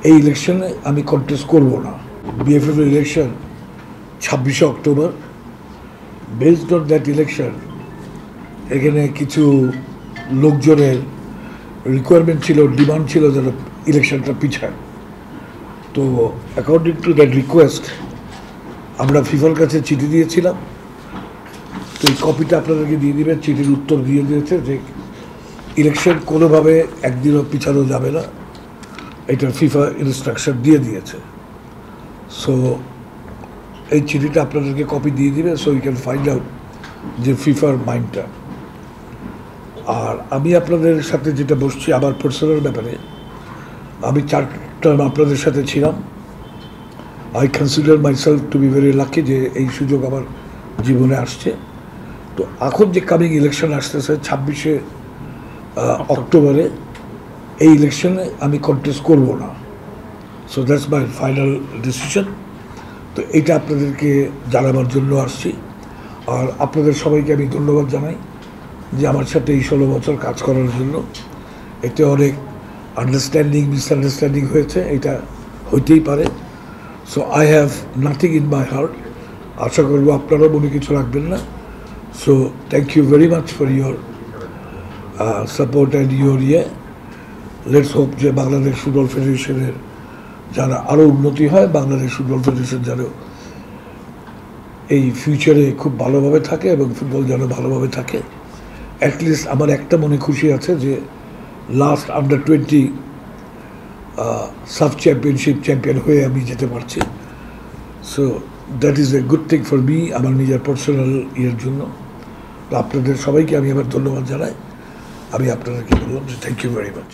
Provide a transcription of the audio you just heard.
এই ইলেকশনে আমি কন্টেস্ট করব না। বিএফএফ ইলেকশন 26শে অক্টোবর। বেসড অন দ্যাট ইলেকশন এখানে কিছু লোকজনের রিকোয়ারমেন্ট ছিল, ডিমান্ড ছিল যেন ইলেকশনটা পিছায়। তো অ্যাকর্ডিং টু দ্যাট রিকোয়েস্ট আমরা ফিফার কাছে চিঠি দিয়েছিলাম। তো এই কপিটা আপনাদেরকে দিয়ে দিবে। চিঠির উত্তর দিয়ে দিয়েছে যে ইলেকশন কোনোভাবে একদিনও পিছানো যাবে না, এটা ফিফা ইনস্ট্রাকশন দিয়ে দিয়েছে। সো এই চিঠিটা আপনাদেরকে কপি দিয়ে দিবে, so you can find out যে ফিফার মাইন্ডটা। আর আমি আপনাদের সাথে যেটা বসছি আমার পার্সোনাল ব্যাপারে, আমি 4 টার্ম আপনাদের সাথে ছিলাম। I consider myself two be very lucky যে এই সুযোগ আমার জীবনে আসছে। তো এখন যে কামিং ইলেকশন আসতেছে 26শে অক্টোবরে, এই ইলেকশনে আমি কন্টেস্ট করব না। So that's my final decision. তো এইটা আপনাদেরকে জানাবার জন্য আসছি। আর আপনাদের সবাইকে আমি ধন্যবাদ জানাই যে আমার সাথে এই 16 বছর কাজ করার জন্য। এতে অনেক আন্ডারস্ট্যান্ডিং মিসআন্ডারস্ট্যান্ডিং হয়েছে, এটা হইতেই পারে। So I have nothing in my heart. আশা করবো আপনারাও মনে কিছু রাখবেন না। So thank you very much for your support and your let's hope যে বাংলাদেশ ফুটবল ফেডারেশনের যারা আরও উন্নতি হয়, বাংলাদেশ ফুটবল ফেডারেশন যেন এই ফিউচারে খুব ভালোভাবে থাকে এবং ফুটবল যেন ভালোভাবে থাকে। অ্যাটলিস্ট আমার একটা মনে খুশি আছে যে লাস্ট আন্ডার-20 সাব চ্যাম্পিয়ন হয়ে আমি যেতে পারছি। So that is a good thing for me, আমার নিজের পার্সোনাল জন্য। তো আপনাদের সবাইকে আমি আবার ধন্যবাদ জানাই। আমি আপনাদেরকে বললাম যে থ্যাংক ইউ ভেরি মাচ।